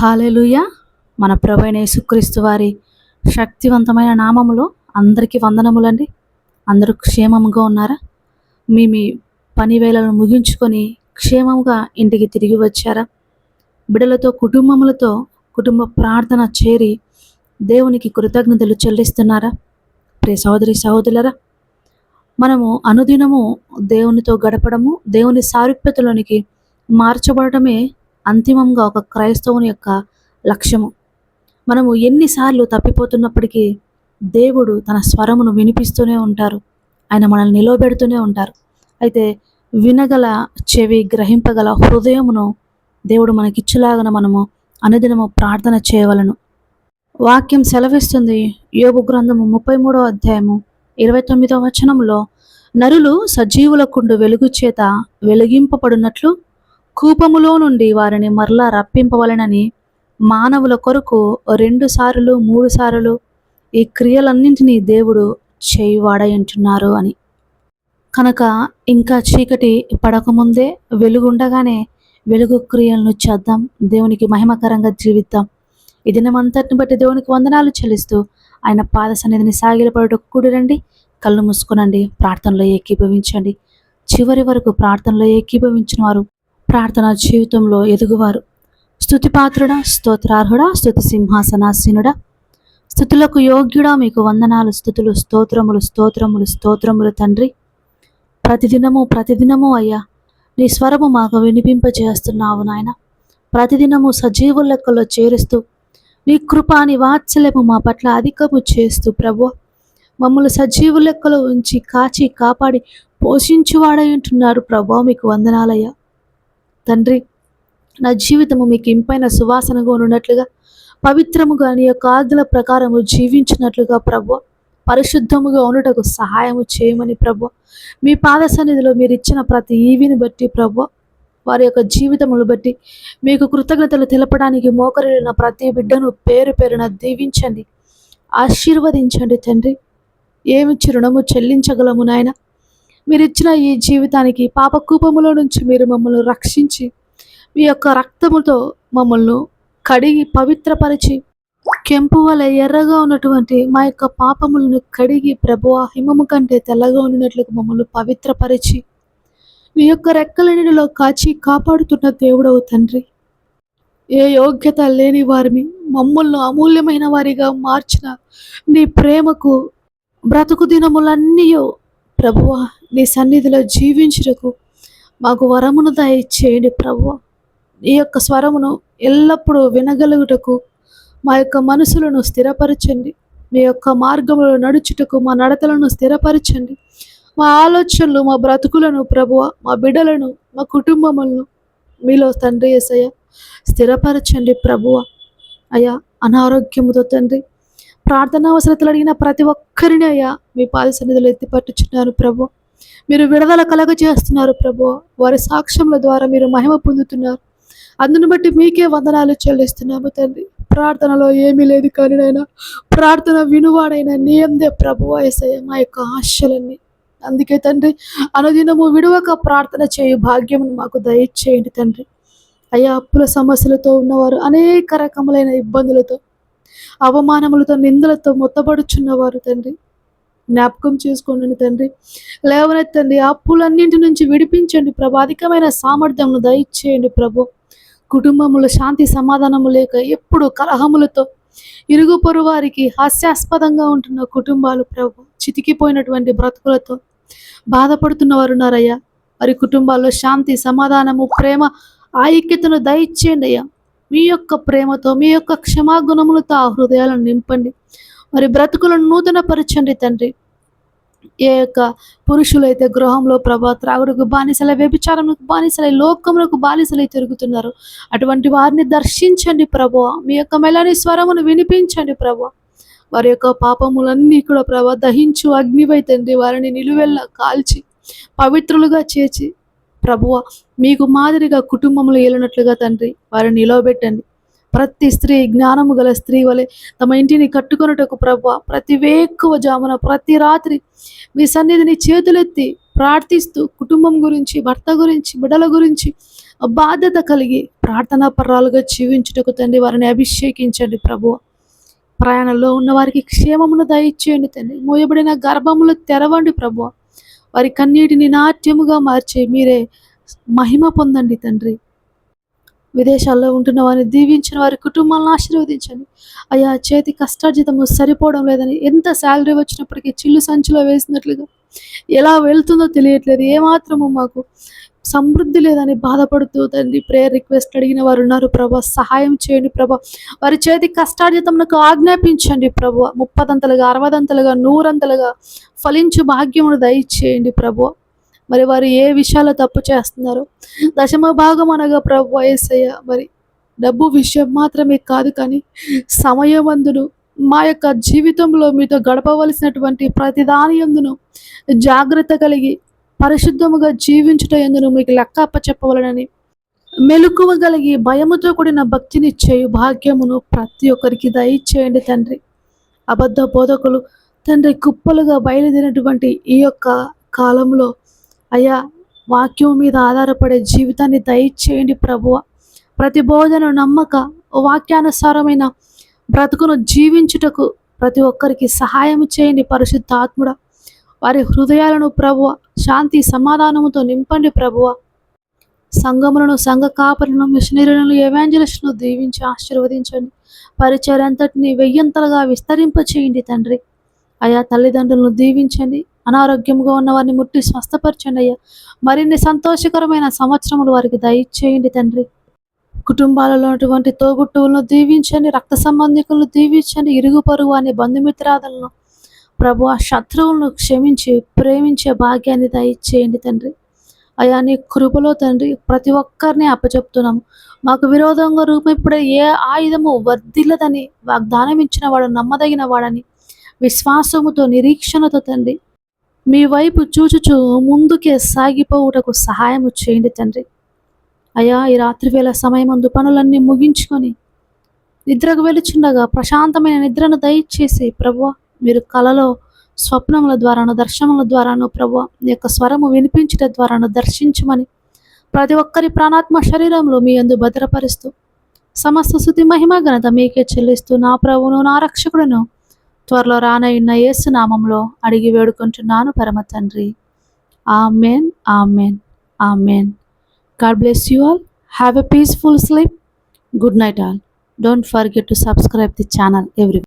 హల్లెలూయా. మన ప్రభువైన యేసుక్రీస్తు వారి శక్తివంతమైన నామములో అందరికీ వందనములండి. అందరూ క్షేమముగా ఉన్నారా? మీ పని వేళలను ముగించుకొని క్షేమముగా ఇంటికి తిరిగి వచ్చారా? బిడ్డలతో కుటుంబ ప్రార్థన చేరి దేవునికి కృతజ్ఞతలు చెల్లిస్తున్నారా? ప్రియ సహోదరి సహోదరులారా, మనము అనుదినము దేవునితో గడపడము, దేవుని సారూప్యతలోనికి మార్చబడటమే అంతిమంగా ఒక క్రైస్తవుని యొక్క లక్ష్యము. మనము ఎన్నిసార్లు తప్పిపోతున్నప్పటికీ దేవుడు తన స్వరమును వినిపిస్తూనే ఉంటారు. ఆయన మనల్ని నిలవబెడుతూనే ఉంటారు. అయితే వినగల చెవి, గ్రహింపగల హృదయమును దేవుడు మనకిచ్చులాగన మనము అనుదినము ప్రార్థన చేయవలను. వాక్యం సెలవిస్తుంది. యోబు గ్రంథము 33వ అధ్యాయము 29వ వచనంలో, నరులు సజీవులకుండు వెలుగు చేత వెలిగింపబడినట్లు కూపములో నుండి వారిని మరలా రప్పింపవలెనని మానవుల కొరకు 2 సార్లు 3 సార్లు ఈ క్రియలన్నింటినీ దేవుడు చేయువాడయంటున్నారు అని. కనుక ఇంకా చీకటి పడకముందే వెలుగుండగానే వెలుగు క్రియలను చేద్దాం, దేవునికి మహిమకరంగా జీవిద్దాం. ఈ దినమంతటిని బట్టి దేవునికి వందనాలు చెల్లిస్తూ ఆయన పాద సన్నిధిని సాగిలపడుటకు కూడి రండి. కళ్ళు మూసుకునండి, ప్రార్థనలో ఏకీభవించండి. చివరి వరకు ప్రార్థనలో ఏకీభవించిన వారు ప్రార్థనా జీవితంలో ఎదుగువారు. స్తుతిపాత్రుడా, స్తోత్రార్హుడా, స్తుతి సింహాసనాసీనుడా, స్తుతులకు యోగ్యుడా, మీకు వందనాలు, స్తుతులు, స్తోత్రములు, స్తోత్రములు, స్తోత్రములు తండ్రి. ప్రతిదినము అయ్యా నీ స్వరము మాకు వినిపింపజేస్తున్నావు నాయన. ప్రతిదినము సజీవుల లెక్కలో చేరుస్తూ నీ కృప, నీ వాత్సల్యము మా పట్ల అధికము చేస్తూ ప్రభువా, మమ్మల్ని సజీవుల లెక్కలో ఉంచి కాచి కాపాడి పోషించువాడై ఉంటున్నారు ప్రభువా. మీకు వందనాలయ్యా తండ్రి. నా జీవితము మీకు ఇంపైన సువాసనగా ఉన్నట్లుగా, పవిత్రముగా నీ యొక్క ఆజ్ఞల ప్రకారము జీవించినట్లుగా ప్రభువా, పరిశుద్ధముగా ఉండుటకు సహాయము చేయమని ప్రభువా, మీ పాద సన్నిధిలో మీరు ఇచ్చిన ప్రతి ఈవిని బట్టి ప్రభువా, వారి యొక్క జీవితములు బట్టి మీకు కృతజ్ఞతలు తెలపడానికి మోకరిల్లిన ప్రతి బిడ్డను పేరు పేరున దీవించండి, ఆశీర్వదించండి తండ్రి. ఏమిచ్చి రుణము చెల్లించగలము నాయన? మీరిచ్చిన ఈ జీవితానికి పాపకూపములో నుంచి మీరు మమ్మల్ని రక్షించి మీ యొక్క రక్తముతో మమ్మల్ని కడిగి పవిత్రపరిచి కెంపు వలె ఎర్రగా ఉన్నటువంటి మా యొక్క పాపములను కడిగి ప్రభువా, హిమము కంటే తెల్లగా ఉన్నట్లుగా మమ్మల్ని పవిత్రపరిచి మీ యొక్క రెక్కల నీడలో కాచి కాపాడుతున్న దేవుడవు తండ్రి. ఏ యోగ్యత లేని వారిని మమ్మల్ని అమూల్యమైన వారిగా మార్చిన నీ ప్రేమకు బ్రతుకు దినములన్నీ ప్రభువా నీ సన్నిధిలో జీవించుటకు మాకు వరమును దయచేయండి ప్రభువా. ఈ యొక్క స్వరమును ఎల్లప్పుడూ వినగలుగుటకు మా యొక్క మనసులను స్థిరపరచండి. మీ యొక్క మార్గములో నడుచుటకు మా నడతలను స్థిరపరచండి. మా ఆలోచనలు, మా బ్రతుకులను ప్రభువా, మా బిడ్డలను, మా కుటుంబములను మీలో తండ్రి యేసయ్య స్థిరపరచండి ప్రభువా. అయ్యా అనారోగ్యముతో తండ్రి ప్రార్థన అవసరతలు అడిగిన ప్రతి ఒక్కరిని అయ్యా మీ పాద సన్నిధిలో ఎత్తిపట్టుచున్నారు ప్రభు. మీరు విడుదల కలగజేస్తున్నారు ప్రభు. వారి సాక్ష్యముల ద్వారా మీరు మహిమ పొందుతున్నారు. అందును బట్టి మీకే వందనాలు చెల్లిస్తున్నాము తండ్రి. ప్రార్థనలో ఏమీ లేదు కానీ నైనా ప్రార్థన వినువాడైన నీ అందే ప్రభువా యేసయ్య మా యొక్క ఆశలన్నీ. అందుకే తండ్రి అనుదినము విడువక ప్రార్థన చేయు భాగ్యమును మాకు దయచేయండి తండ్రి. అయ్యా అప్పుల సమస్యలతో ఉన్నవారు, అనేక రకములైన ఇబ్బందులతో, అవమానములతో, నిందలతో మొత్తబడుచున్నవారు తండ్రి జ్ఞాపకం చేసుకోండి తండ్రి. లేవనెత్తండి, ఆ అప్పులన్నింటి నుంచి విడిపించండి ప్రభు. అధికమైన సామర్థ్యమును దయచేయండి ప్రభు. కుటుంబములు శాంతి సమాధానము లేక ఎప్పుడు కలహములతో, ఇరుగు పొరుగు వారికి హాస్యాస్పదంగా ఉంటున్న కుటుంబాలు ప్రభు, చితికిపోయినటువంటి బ్రతుకులతో బాధపడుతున్న వారు ఉన్నారయ్యా. వారి కుటుంబాల్లో శాంతి సమాధానము, ప్రేమ, ఐక్యతను దయచేయండి అయ్యా. మీ యొక్క ప్రేమతో, మీ యొక్క క్షమాగుణములతో ఆ హృదయాలను నింపండి. మరి బ్రతుకులను నూతనపరచండి తండ్రి. ఏ యొక్క పురుషులైతే గృహంలో ప్రభా త్రాగుడుకు బానిసలై, వ్యభిచారములకు బానిసలై, లోకములకు బానిసలై తిరుగుతున్నారు, అటువంటి వారిని దర్శించండి ప్రభు. మీ యొక్క మెల్లని స్వరమును వినిపించండి ప్రభు. వారి యొక్క పాపములన్నీ కూడా ప్రభా దహించు అగ్నివై తండ్రి వారిని నిలువెల్ల కాల్చి పవిత్రులుగా చేసి ప్రభువ మీకు మాదిరిగా కుటుంబములు ఏలినట్లుగా తండ్రి వారిని నిలవబెట్టండి. ప్రతి స్త్రీ జ్ఞానము గల స్త్రీ వలె తమ ఇంటిని కట్టుకొనుటకు ప్రభువా, ప్రతి వేకువ జామున, ప్రతి రాత్రి మీ సన్నిధిని చేతులెత్తి ప్రార్థిస్తూ కుటుంబం గురించి, భర్త గురించి, బిడ్డల గురించి, బాధ్యత కలిగి ప్రార్థనా పర్రాలుగా జీవించుటకు తండ్రి వారిని అభిషేకించండి ప్రభువా. ప్రయాణంలో ఉన్న వారికి క్షేమమును దయచేయండి తండ్రి. మోయబడిన గర్భములు తెరవండి ప్రభువా. వారి కన్నీటిని నాట్యముగా మార్చి మీరే మహిమ పొందండి తండ్రి. విదేశాల్లో ఉంటున్న వారిని దీవించిన వారి కుటుంబాలను ఆశీర్వదించండి అయ్యా. చేతి కష్టార్జితము సరిపోవడం లేదని, ఎంత శాలరీ వచ్చినప్పటికీ చిల్లు సంచిలో వేసినట్లుగా ఎలా వెళ్తుందో తెలియట్లేదు, ఏమాత్రము మాకు సమృద్ధి లేదని బాధపడుతూ తండ్రి ప్రేయర్ రిక్వెస్ట్ అడిగిన వారు ఉన్నారు ప్రభా. సహాయం చేయండి ప్రభా. వారి చేతి కష్టార్జితమునకు ఆజ్ఞాపించండి ప్రభు. 30 60 100 ఫలించు భాగ్యమును దయచేయండి ప్రభు. మరి వారు ఏ విషయాల్లో తప్పు చేస్తున్నారు, దశమ భాగం అనగా ప్రభు యేసయ్య, మరి డబ్బు విషయం మాత్రమే కాదు కానీ సమయమందును మా యొక్క జీవితంలో మీతో గడపవలసినటువంటి ప్రతిదాని యందును జాగ్రత్త కలిగి పరిశుద్ధముగా జీవించుట యందును మీకు లెక్క అప్పచెప్పవలనని మెలకువ కలిగి భయముతో కూడిన భక్తిని చేయు భాగ్యమును ప్రతి ఒక్కరికి దయచేయండి తండ్రి. అబద్ధ బోధకులు తండ్రి కుప్పలుగా బయలుదేరినటువంటి ఈ యొక్క కాలంలో అయ్యా వాక్యం మీద ఆధారపడే జీవితాన్ని దయచేయండి ప్రభువ. ప్రతి బోధన నమ్మక వాక్యానుసారమైన బ్రతుకును జీవించుటకు ప్రతి ఒక్కరికి సహాయం చేయండి పరిశుద్ధాత్ముడ. వారి హృదయాలను ప్రభువ శాంతి సమాధానముతో నింపండి ప్రభువ. సంఘములను, సంఘ కాపరులను, మిషనరీలను, ఎవాంజలిస్టులను దీవించి ఆశీర్వదించండి. పరిచర్య అంతటిని 1000 విస్తరింపచేయండి తండ్రి. అయా తల్లిదండ్రులను దీవించండి. అనారోగ్యంగా ఉన్న వారిని ముట్టి స్వస్థపరచండి అయ్యా. మరిన్ని సంతోషకరమైన సంవత్సరములు వారికి దయచేయండి తండ్రి. కుటుంబాలలో ఉన్నటువంటి తోబుట్టువులను దీవించండి. రక్త సంబంధికులను దీవించండి. ఇరుగు పొరుగు అనే బంధుమిత్రాదులను ప్రభు శత్రువులను క్షమించి ప్రేమించే భాగ్యాన్ని దయచేయండి తండ్రి. అయా నీ కృపలో తండ్రి ప్రతి ఒక్కరిని అప్పచెప్తున్నాము. మాకు విరోధంగా రూపొందిప్పుడే ఏ ఆయుధము వర్ధిల్లదని వాగ్దానం ఇచ్చిన వాడు నమ్మదగిన వాడని విశ్వాసముతో నిరీక్షణతో తండ్రి మీ వైపు చూచుచూ ముందుకే సాగిపోవుటకు సహాయము చేయండి తండ్రి. అయా ఈ రాత్రివేళ సమయమందు పనులన్నీ ముగించుకొని నిద్రకు వెలుచుండగా ప్రశాంతమైన నిద్రను దయచేసి ప్రభువ మీరు కలలో స్వప్నముల ద్వారాను దర్శనముల ద్వారాను ప్రభువ మీ యొక్క స్వరము వినిపించట ద్వారాను దర్శించమని ప్రతి ఒక్కరి ప్రాణాత్మ శరీరంలో మీ యందు భద్రపరుస్తూ సమస్త స్తుతి మహిమ ఘనత మీకే చెల్లిస్తూ నా ప్రభువును నా రక్షకుడును త్వరలో రానయ్యున్న యేసు నామంలో అడిగి వేడుకుంటున్నాను పరమ తండ్రి. Amen, amen, amen. God bless you all. Have a peaceful sleep. Good night all. Don't forget to subscribe the channel everyone.